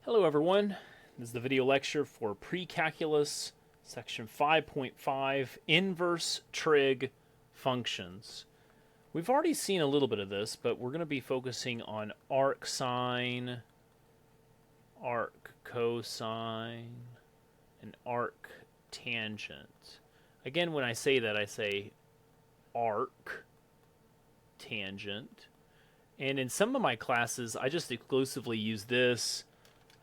Hello everyone, this is the video lecture for Pre-Calculus section 5.5 Inverse Trig Functions. We've already seen a little bit of this, but we're going to be focusing on arc sine, arc cosine, and arc tangent. Again, when I say that, I say arc tangent. And in some of my classes, I just exclusively use this.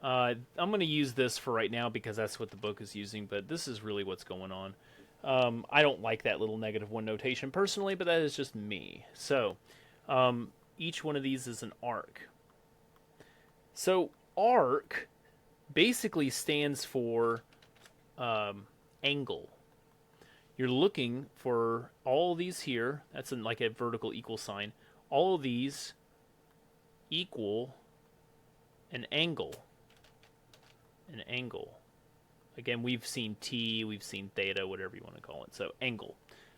I'm going to use this for right now because that's what the book is using, but this is really what's going on. I don't like that little -1 notation personally, but that is just me. So each one of these is an arc. So arc basically stands for angle. You're looking for all these here. That's like a vertical equal sign. All of these equal an angle. An angle. Again, we've seen t, we've seen theta, whatever you want to call it. So angle.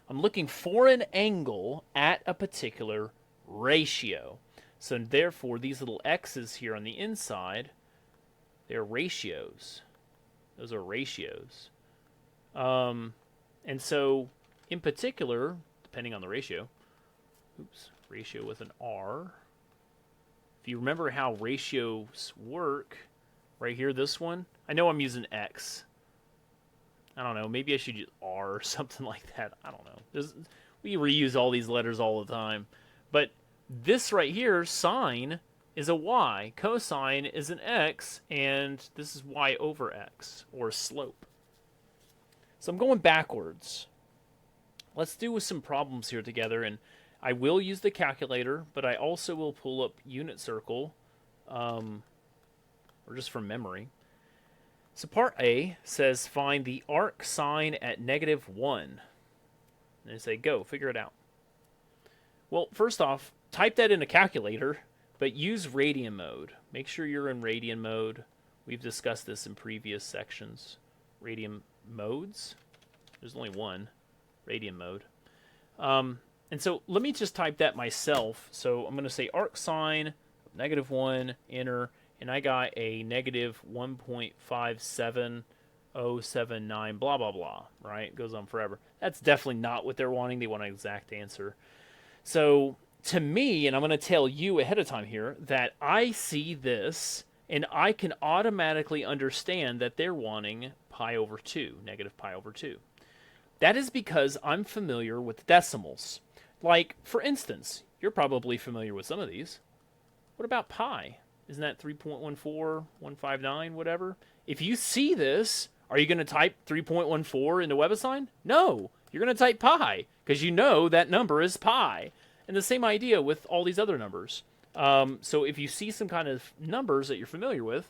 I'm looking for an angle at a particular ratio. So therefore, these little x's here on the inside, they're ratios. Those are ratios. And so, in particular, depending on the ratio, ratio with an R. If you remember how ratios work, right here, this one, I know I'm using X. I don't know, maybe I should use R or something like that. I don't know. We reuse all these letters all the time. But this right here, sine, is a Y. Cosine is an X, and this is Y over X, or slope. So I'm going backwards. Let's do some problems here together, and I will use the calculator, but I also will pull up unit circle, or just from memory. So part A says find the arc sine at -1. And they say, go, figure it out. Well, first off, type that in a calculator, but use Radian Mode. Make sure you're in Radian Mode. We've discussed this in previous sections. Radian Modes? There's only one. Radian Mode. And so let me just type that myself. So I'm going to say arc sine of -1, enter, and I got a -1.57079, blah, blah, blah, right? It goes on forever. That's definitely not what they're wanting. They want an exact answer. So to me, and I'm going to tell you ahead of time here, that I see this, and I can automatically understand that they're wanting pi over 2, -pi over 2. That is because I'm familiar with decimals. Like, for instance, you're probably familiar with some of these. What about pi? Isn't that 3.14159, whatever? If you see this, are you going to type 3.14 into WebAssign? No, you're going to type pi, because you know that number is pi. And the same idea with all these other numbers. So if you see some kind of numbers that you're familiar with,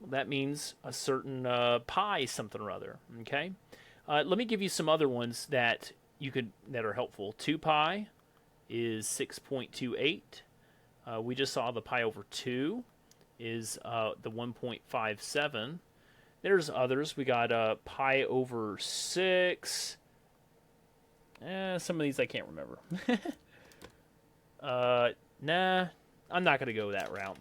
that means a certain pi something or other, okay? Let me give you some other ones that are helpful. 2 pi is 6.28. We just saw the pi over 2 is the 1.57. There's others. We got pi over 6. Some of these I can't remember. Nah, I'm not going to go that route.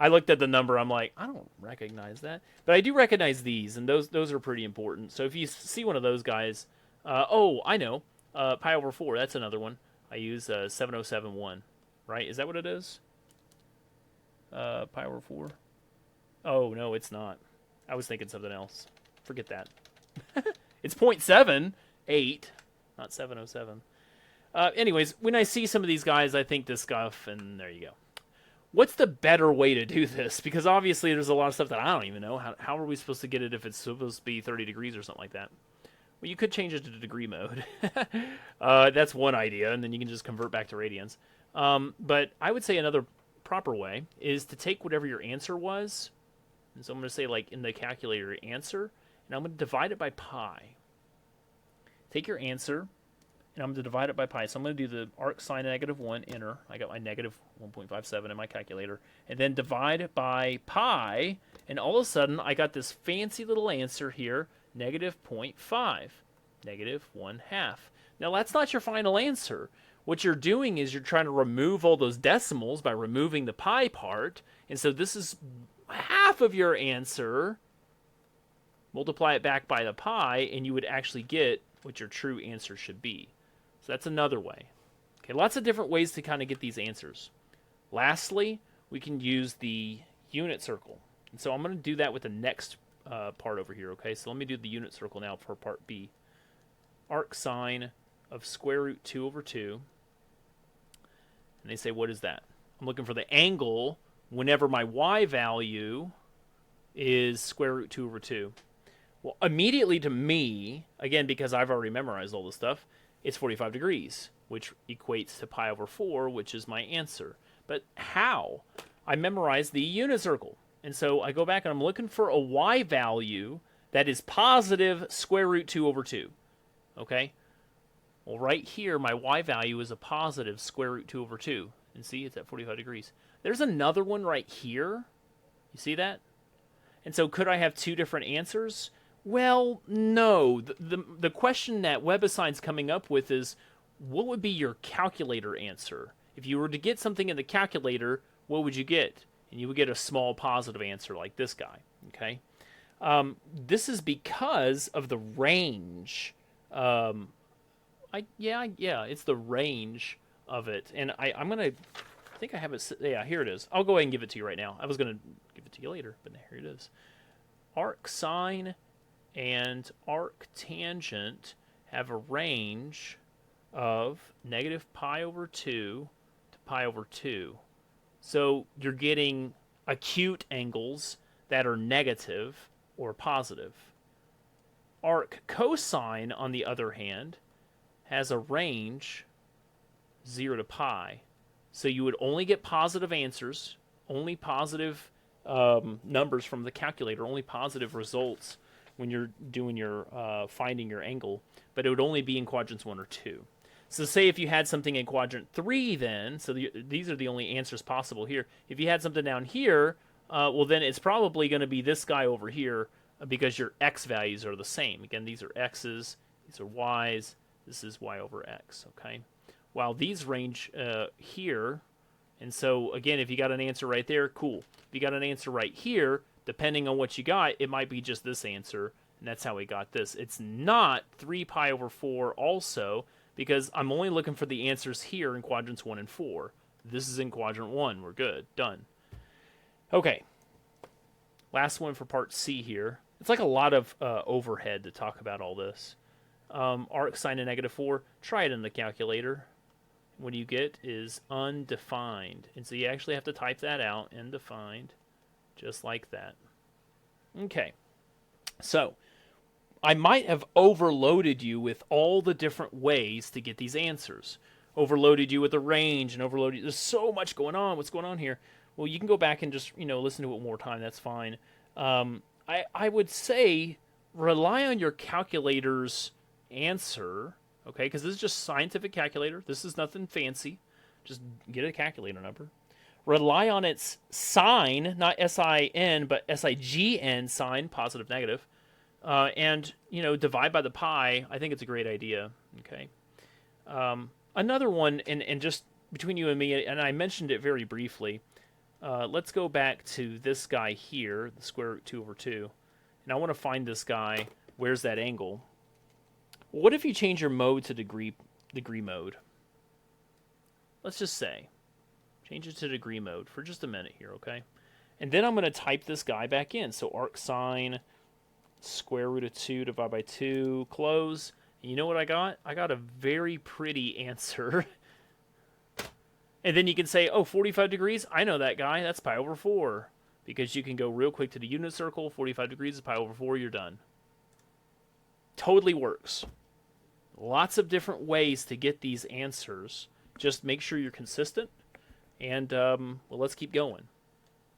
I looked at the number. I'm like, I don't recognize that. But I do recognize these, and those are pretty important. So if you see one of those guys, oh, I know. Pi over 4, that's another one. I use 7071, right? Is that what it is? Pi over 4? Oh, no, it's not. I was thinking something else. Forget that. It's 0.78, not 707. Anyways, when I see some of these guys, I think this stuff, and there you go. What's the better way to do this? Because obviously there's a lot of stuff that I don't even know. How are we supposed to get it if it's supposed to be 30 degrees or something like that? Well, you could change it to degree mode. That's one idea, and then you can just convert back to radians. But I would say another proper way is to take whatever your answer was. And so I'm going to say, like, in the calculator, answer, and I'm going to divide it by pi. Take your answer, and I'm going to divide it by pi. So I'm going to do the arc sine -1, enter. I got my -1.57 in my calculator. And then divide by pi, and all of a sudden, I got this fancy little answer here, -0.5, -1/2. Now, that's not your final answer. What you're doing is you're trying to remove all those decimals by removing the pi part. And so this is half of your answer, multiply it back by the pi, and you would actually get what your true answer should be. So that's another way. Okay, lots of different ways to kind of get these answers. Lastly, we can use the unit circle. And so I'm going to do that with the next part over here, okay? So let me do the unit circle now for part B. Arc sine of square root 2 over 2. And they say, what is that? I'm looking for the angle whenever my y value is square root 2 over 2. Well, immediately to me, again, because I've already memorized all this stuff, it's 45 degrees, which equates to pi over 4, which is my answer. But how? I memorized the unit circle. And so I go back and I'm looking for a y value that is positive square root 2 over 2. Okay? Well, right here, my y value is a positive square root 2 over 2. And see, it's at 45 degrees. There's another one right here. You see that? And so could I have two different answers? Well, no. The question that WebAssign's coming up with is, what would be your calculator answer? If you were to get something in the calculator, what would you get? And you would get a small positive answer like this guy. Okay? This is because of the range. It's the range of it. And I'm going to, I think I have it, yeah, here it is. I'll go ahead and give it to you right now. I was going to give it to you later, but here it is. Arc sine and arc tangent have a range of negative pi over 2 to pi over 2. So you're getting acute angles that are negative or positive. Arc cosine, on the other hand, has a range 0 to pi. So you would only get positive answers, only positive numbers from the calculator, only positive results when you're doing your finding your angle, but it would only be in quadrants 1 or 2. So say if you had something in quadrant 3 then, so these are the only answers possible here. If you had something down here, well then it's probably going to be this guy over here because your x values are the same. Again, these are x's, these are y's, this is y over x, okay? While these range here, and so again, if you got an answer right there, cool. If you got an answer right here, depending on what you got, it might be just this answer, and that's how we got this. It's not 3 pi over 4 also, because I'm only looking for the answers here in quadrants 1 and 4. This is in quadrant 1. We're good. Done. Okay. Last one for part C here. It's like a lot of overhead to talk about all this. Arc sine of negative 4. Try it in the calculator. What you get is undefined. And so you actually have to type that out, undefined, just like that. Okay. So I might have overloaded you with all the different ways to get these answers. Overloaded you with the range and overloaded. There's so much going on. What's going on here? Well, you can go back and just, listen to it one more time. That's fine. I would say rely on your calculator's answer, okay? Because this is just scientific calculator. This is nothing fancy. Just get a calculator number. Rely on its sign, not S-I-N, but S-I-G-N sign, positive, negative. And, divide by the pi. I think it's a great idea, okay? Another one, and just between you and me, and I mentioned it very briefly, let's go back to this guy here, the square root 2 over 2. And I want to find this guy. Where's that angle? What if you change your mode to degree mode? Let's just say. Change it to degree mode for just a minute here, okay? And then I'm going to type this guy back in. So arc sine square root of 2 divided by 2, close. And you know what I got? I got a very pretty answer. And then you can say, 45 degrees? I know that guy. That's pi over 4. Because you can go real quick to the unit circle. 45 degrees is pi over 4. You're done. Totally works. Lots of different ways to get these answers. Just make sure you're consistent. And, let's keep going.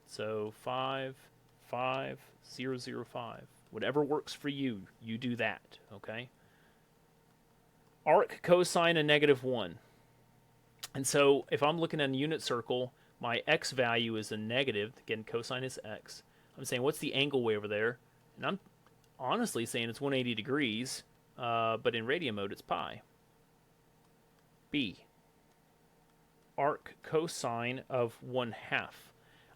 So 5, 5, 0, 0, 5. Whatever works for you, you do that, okay? Arc cosine of negative 1. And so if I'm looking at a unit circle, my x value is a negative. Again, cosine is x. I'm saying, what's the angle way over there? And I'm honestly saying it's 180 degrees, but in radian mode, it's pi. B. Arc cosine of 1/2.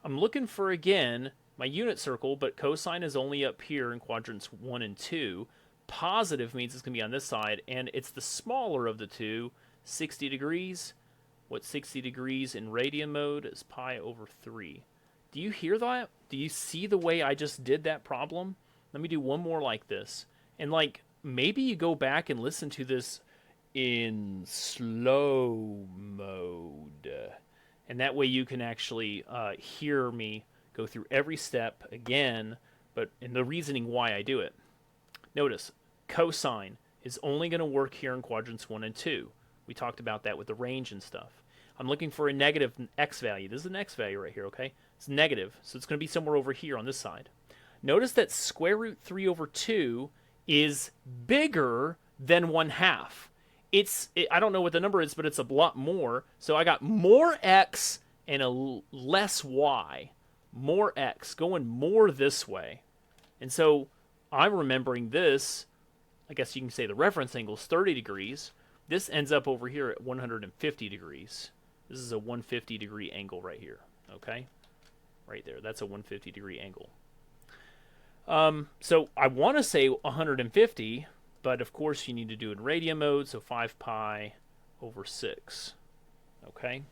I'm looking for, again, my unit circle, but cosine is only up here in quadrants 1 and 2. Positive means it's going to be on this side, and it's the smaller of the two, 60 degrees. What's 60 degrees in radian mode is pi over 3. Do you hear that? Do you see the way I just did that problem? Let me do one more like this. And like, maybe you go back and listen to this in slow mode. And that way you can actually hear me go through every step again, but in the reasoning why I do it. Notice, cosine is only going to work here in quadrants 1 and 2. We talked about that with the range and stuff. I'm looking for a negative x value. This is an x value right here, okay? It's negative, so it's going to be somewhere over here on this side. Notice that square root 3 over 2 is bigger than 1/2. I don't know what the number is, but it's a lot more. So I got more x and less y. More x, going more this way. And so I'm remembering this. I guess you can say the reference angle is 30 degrees. This ends up over here at 150 degrees. This is a 150 degree angle right here. Okay? Right there. That's a 150 degree angle. So I want to say 150, but of course you need to do it in radian mode, so 5 pi over 6. Okay?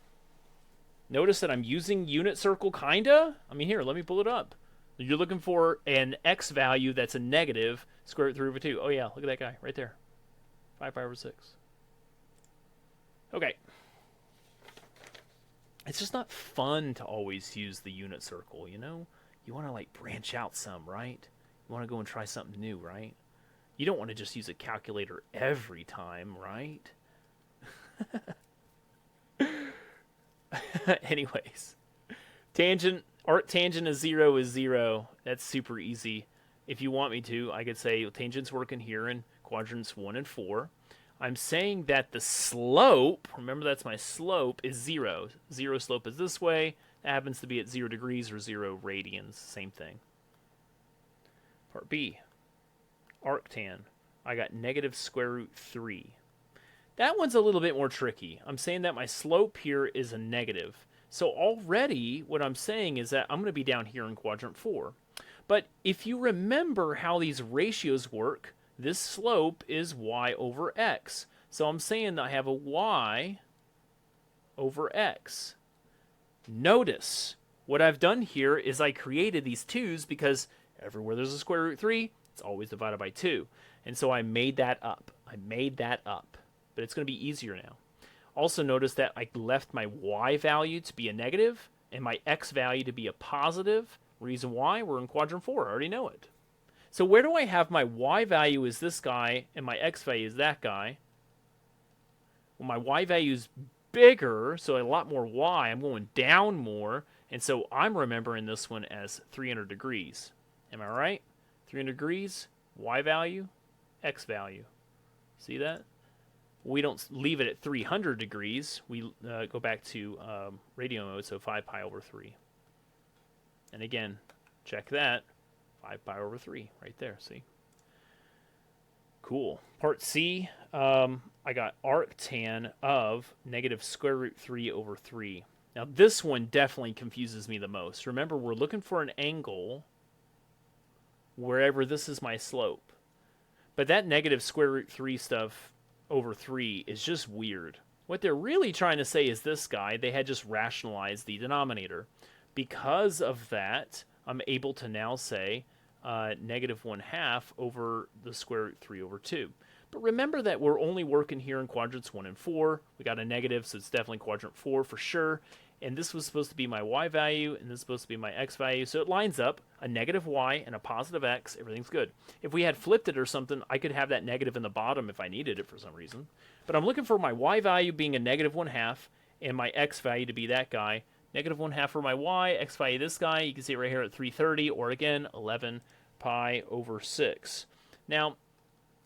Notice that I'm using unit circle, kinda. I mean, here, let me pull it up. You're looking for an x value that's a negative, square root 3 over 2. Oh yeah, look at that guy right there. 5 pi over 6. Okay. It's just not fun to always use the unit circle, you know? You want to, like, branch out some, right? You want to go and try something new, right? You don't want to just use a calculator every time, right? Anyways. Tangent, arc tangent of 0 is 0. That's super easy. If you want me to, I could say tangent's working here in quadrants 1 and 4. I'm saying that the slope, remember that's my slope, is 0. 0 slope is this way. That happens to be at 0 degrees or 0 radians. Same thing. Part B. Arctan. I got negative square root 3. That one's a little bit more tricky. I'm saying that my slope here is a negative. So already what I'm saying is that I'm going to be down here in quadrant 4. But if you remember how these ratios work, this slope is y over x. So I'm saying that I have a y over x. Notice, what I've done here is I created these 2's because everywhere there's a square root 3, it's always divided by 2. And so I made that up. But it's going to be easier now. Also notice that I left my y value to be a negative and my x value to be a positive. Reason why? We're in quadrant 4. I already know it. So where do I have my y value is this guy and my x value is that guy? Well, my y value is bigger, so a lot more y. I'm going down more, and so I'm remembering this one as 300 degrees. Am I right? 300 degrees, y value, x value. See that? We don't leave it at 300 degrees. We go back to radian mode, so 5 pi over 3. And again, check that. 5 pi over 3 right there, see? Cool. Part C, I got arctan of negative square root 3 over 3. Now this one definitely confuses me the most. Remember, we're looking for an angle wherever this is my slope. But that negative square root 3 stuff over 3 is just weird. What they're really trying to say is this guy, they had just rationalized the denominator. Because of that, I'm able to now say negative 1/2 over the square root 3 over 2. But remember that we're only working here in quadrants 1 and 4. We got a negative, so it's definitely quadrant 4 for sure. And this was supposed to be my y value, and this is supposed to be my x value. So it lines up, a negative y and a positive x. Everything's good. If we had flipped it or something, I could have that negative in the bottom if I needed it for some reason. But I'm looking for my y value being a negative 1/2 and my x value to be that guy. Negative 1/2 for my y, x value this guy. You can see it right here at 330, or again, 11 pi over 6. Now,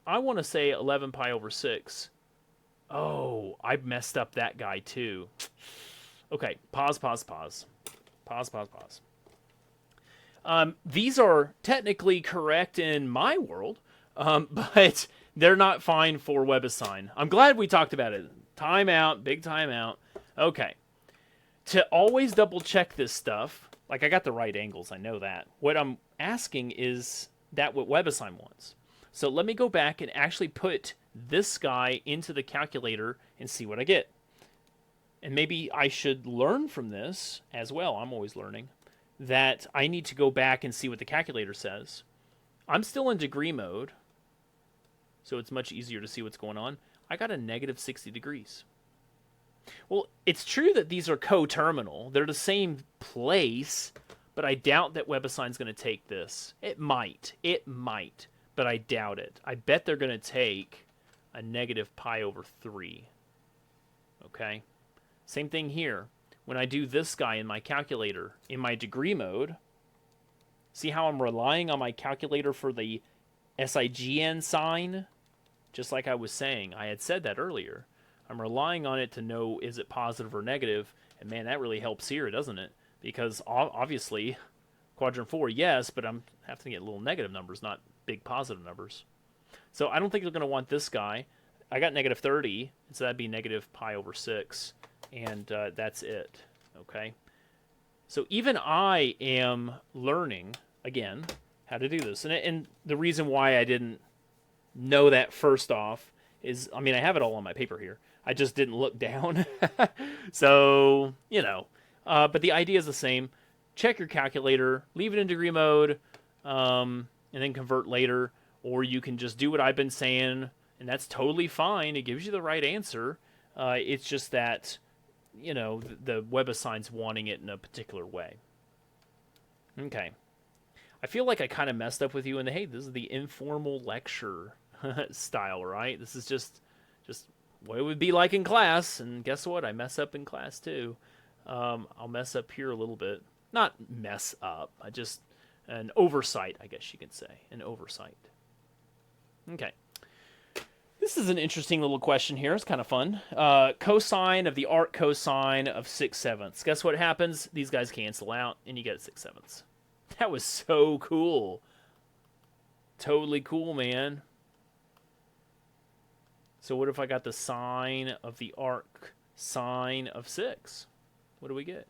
I want to say 11 pi over 6. Oh, I messed up that guy too. Okay, pause. These are technically correct in my world, but they're not fine for WebAssign. I'm glad we talked about it. Timeout, big timeout. Okay. To always double check this stuff, Like, I got the right angles, I know that. What I'm asking is that what WebAssign wants. So let me go back and actually put this guy into the calculator and see what I get. And maybe I should learn from this as well. I'm always learning. That I need to go back and see what the calculator says. I'm still in degree mode, so it's much easier to see what's going on. I got a negative 60 degrees. Well, it's true that these are coterminal. They're the same place, but I doubt that WebAssign's going to take this. It might, but I doubt it. I bet they're going to take a negative pi over 3. Okay? Same thing here. When I do this guy in my calculator, in my degree mode, see how I'm relying on my calculator for the SIGN sign? Just like I was saying. I had said that earlier. I'm relying on it to know is it positive or negative, and man, that really helps here, doesn't it? Because obviously, quadrant 4, yes, but I'm having to get little negative numbers, not big positive numbers. So I don't think they're going to want this guy. I got negative 30, so that'd be negative pi over 6. And that's it, okay? So even I am learning, again, how to do this. And the reason why I didn't know that first off is, I mean, I have it all on my paper here. I just didn't look down. So, you know. But the idea is the same. Check your calculator, leave it in degree mode, and then convert later. Or you can just do what I've been saying, and that's totally fine. It gives you the right answer. It's just that, you know, the WebAssign's wanting it in a particular way. Okay. I feel like I kind of messed up with you in the, hey, this is the informal lecture style, right? This is just what it would be like in class, and guess what? I mess up in class too. I'll mess up here a little bit. Not mess up. An oversight, I guess you could say. An oversight. Okay. This is an interesting little question here. It's kind of fun. Cosine of the arc cosine of 6/7. Guess what happens? These guys cancel out, and you get 6/7. That was so cool. Totally cool, man. So what if I got the sine of the arc sine of 6? What do we get?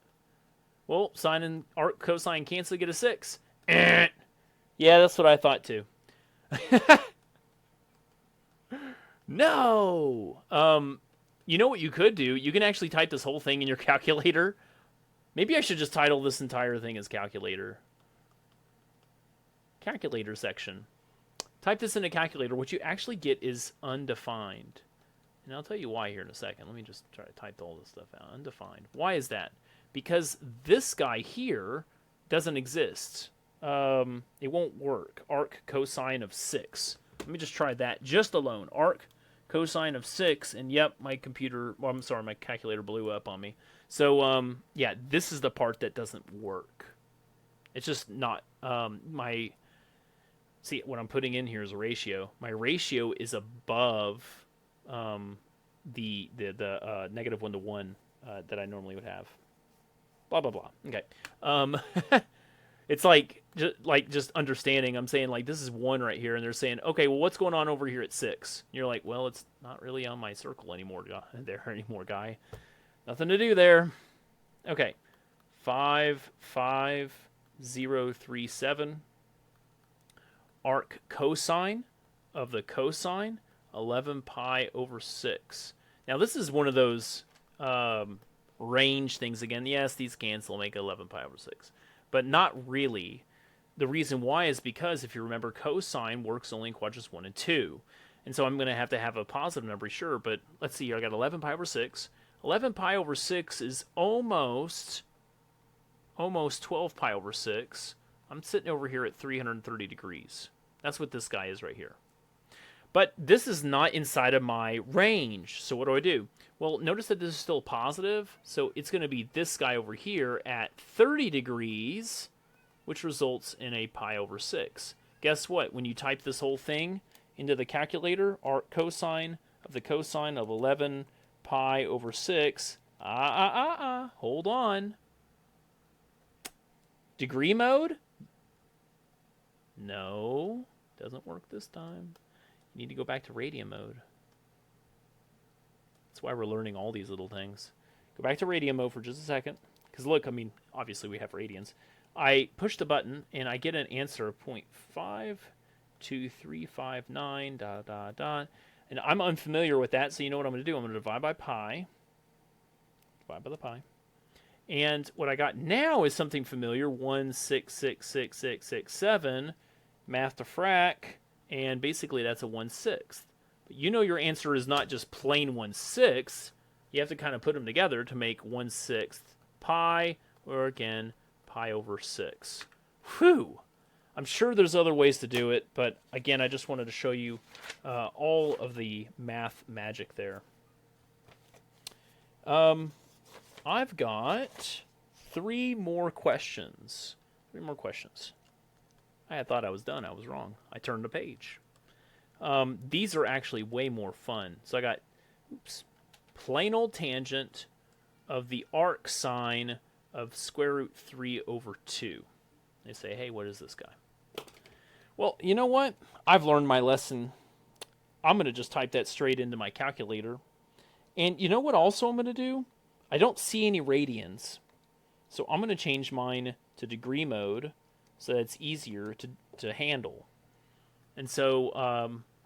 Well, sine and arc cosine cancel, get a 6. Yeah, that's what I thought too. No! You know what you could do? You can actually type this whole thing in your calculator. Maybe I should just title this entire thing as calculator. Calculator section. Type this in a calculator. What you actually get is undefined. And I'll tell you why here in a second. Let me just try to type all this stuff out. Undefined. Why is that? Because this guy here doesn't exist. It won't work. Arc cosine of 6. Let me just try that just alone. Arc cosine of 6, and yep, my calculator blew up on me. So, yeah, this is the part that doesn't work. It's just not, see, what I'm putting in here is a ratio. My ratio is above, the negative 1 to 1, that I normally would have. Blah, blah, blah. Okay. It's like just understanding. I'm saying, like, this is 1 right here, and they're saying, okay, well, what's going on over here at 6? And you're like, well, it's not really on my circle anymore, guy. Nothing to do there. Okay. 55037. Arc cosine of the cosine, 11 pi over 6. Now, this is one of those range things again. Yes, these cancel, make 11 pi over 6. But not really. The reason why is because, if you remember, cosine works only in quadrants 1 and 2. And so I'm going to have a positive number, sure, but let's see here. I got 11 pi over 6. 11 pi over 6 is almost 12 pi over 6. I'm sitting over here at 330 degrees. That's what this guy is right here. But this is not inside of my range. So what do? Well, notice that this is still positive. So it's going to be this guy over here at 30 degrees, which results in a pi over 6. Guess what? When you type this whole thing into the calculator, arc cosine of the cosine of 11 pi over 6. Hold on. Degree mode? No. Doesn't work this time. You need to go back to Radian mode. That's why we're learning all these little things. Go back to Radian mode for just a second. Because look, I mean, obviously we have radians. I push the button, and I get an answer of 0.52359, dot, dot, dot. And I'm unfamiliar with that, so you know what I'm going to do? I'm going to divide by pi. Divide by the pi. And what I got now is something familiar, 1666667, math to frac, and basically that's a 1/6. But you know your answer is not just plain 1/6. You have to kind of put them together to make 1/6 pi, or again, pi over 6. Whew! I'm sure there's other ways to do it, but again, I just wanted to show you all of the math magic there. I've got 3 more questions. 3 more questions. I had thought I was done. I was wrong. I turned the page. These are actually way more fun. So I got, plain old tangent of the arc sine of square root 3 over 2. They say, hey, what is this guy? Well, you know what? I've learned my lesson. I'm going to just type that straight into my calculator. And you know what also I'm going to do? I don't see any radians. So I'm going to change mine to degree mode so that it's easier to handle. And so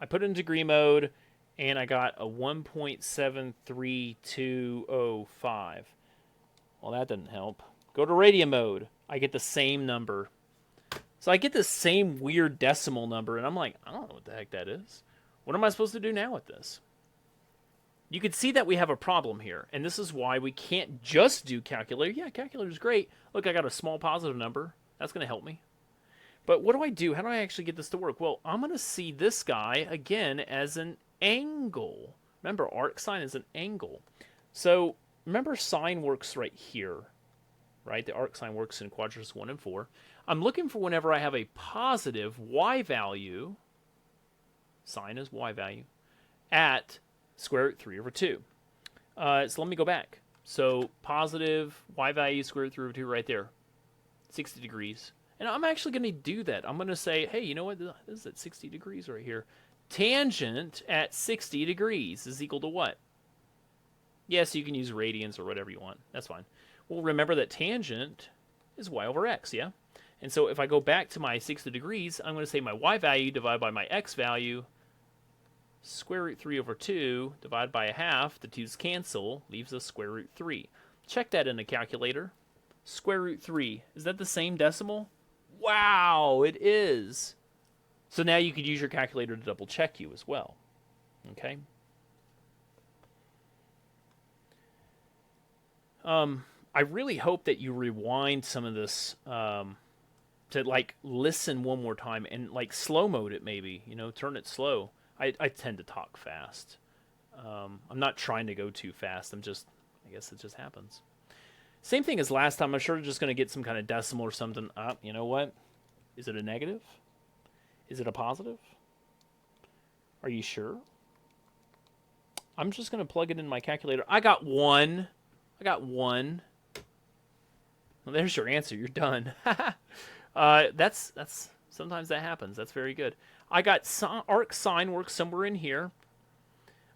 I put it in degree mode, and I got a 1.73205. Well, that doesn't help. Go to radian mode. I get the same number. So I get the same weird decimal number, and I'm like, I don't know what the heck that is. What am I supposed to do now with this? You can see that we have a problem here, and this is why we can't just do calculator. Yeah, calculator's great. Look, I got a small positive number. That's going to help me. But what do I do? How do I actually get this to work? Well, I'm going to see this guy, again, as an angle. Remember, arc sine is an angle. So, remember sine works right here, right? The arc sine works in quadrants 1 and 4. I'm looking for whenever I have a positive y value, sine is y value, at square root 3 over 2. So let me go back. So positive y value square root 3 over 2 right there. 60 degrees. And I'm actually going to do that. I'm going to say, hey, you know what? This is at 60 degrees right here. Tangent at 60 degrees is equal to what? Yes, you can use radians or whatever you want. That's fine. Well, remember that tangent is y over x, yeah? And so if I go back to my 60 degrees, I'm going to say my y value divided by my x value, square root 3 over 2 divided by a half. The 2's cancel, leaves us square root 3. Check that in the calculator. Square root 3. Is that the same decimal? Wow, it is. So now you could use your calculator to double check you as well. Okay. I really hope that you rewind some of this to like listen one more time and like slow mode it maybe, you know, turn it slow. I tend to talk fast. I'm not trying to go too fast. I guess it just happens. Same thing as last time. I'm sure just going to get some kind of decimal or something up. You know what? Is it a negative? Is it a positive? Are you sure? I'm just going to plug it in my calculator. I got 1. Well, there's your answer. You're done. That's sometimes that happens. That's very good. I got arc sine works somewhere in here.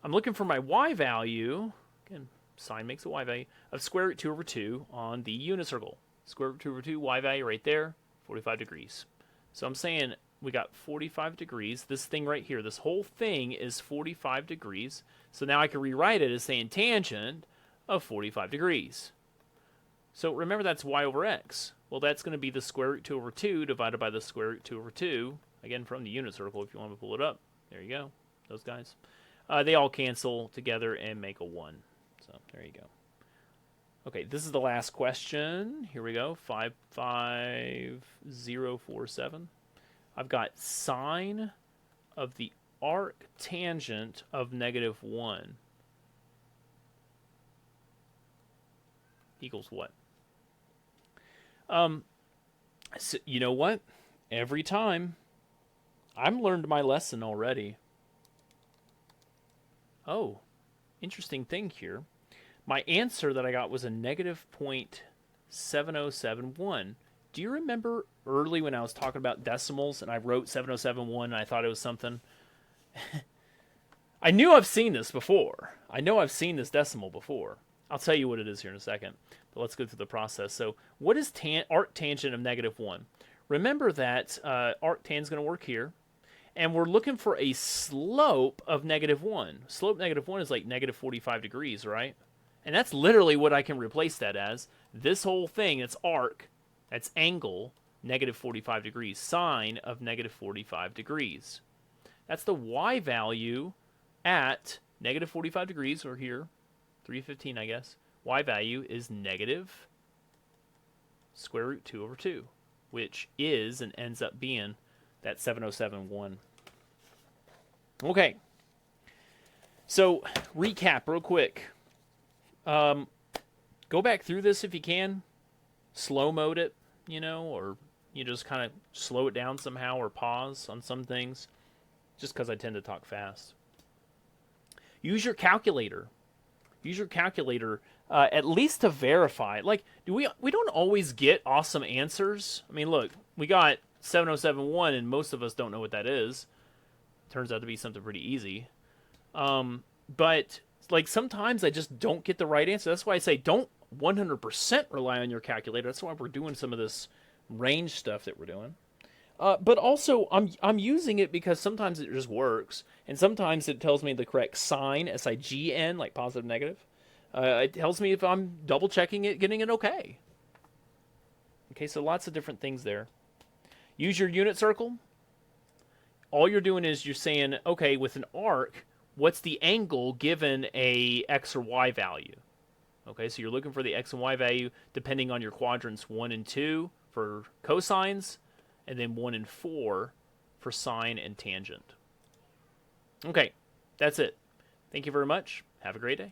I'm looking for my y value. Again, sine makes a y value of square root 2 over 2 on the unit circle. Square root 2 over 2, y value right there, 45 degrees. So I'm saying we got 45 degrees. This thing right here, this whole thing is 45 degrees. So now I can rewrite it as saying tangent of 45 degrees. So remember that's y over x. Well, that's going to be the square root 2 over 2 divided by the square root 2 over 2. Again, from the unit circle, if you want to pull it up. There you go. Those guys. They all cancel together and make a 1. So there you go. Okay, this is the last question. Here we go. 55047. I've got sine of the arc tangent of -1 equals what? So you know what? Every time, I've learned my lesson already. Oh, interesting thing here. My answer that I got was a -0.7071. Do you remember early when I was talking about decimals and I wrote 7071 and I thought it was something? I knew I've seen this before. I know I've seen this decimal before. I'll tell you what it is here in a second, but let's go through the process. So what is arc tangent of -1? Remember that arc tan is going to work here, and we're looking for a slope of -1. Slope -1 is like -45 degrees, right? And that's literally what I can replace that as. This whole thing, it's arc, that's angle, -45 degrees, sine of -45 degrees. That's the y value at -45 degrees, or here, 315, I guess. Y value is negative square root 2 over 2, which is and ends up being that 707.1. Okay. So, recap real quick. Go back through this if you can. Slow mode it, or you just kind of slow it down somehow or pause on some things, just because I tend to talk fast. Use your calculator. Use your calculator at least to verify. Like, we don't always get awesome answers. I mean, look, we got 707.1, and most of us don't know what that is. Turns out to be something pretty easy. But like sometimes I just don't get the right answer. That's why I say don't 100% rely on your calculator. That's why we're doing some of this range stuff that we're doing. But also, I'm using it because sometimes it just works, and sometimes it tells me the correct sign, S-I-G-N, like positive, negative. It tells me if I'm double checking it, getting it okay. Okay, so lots of different things there. Use your unit circle. All you're doing is you're saying, okay, with an arc, what's the angle given a x or y value? Okay, so you're looking for the x and y value depending on your quadrants 1 and 2 for cosines, and then 1 and 4 for sine and tangent. Okay, that's it. Thank you very much. Have a great day.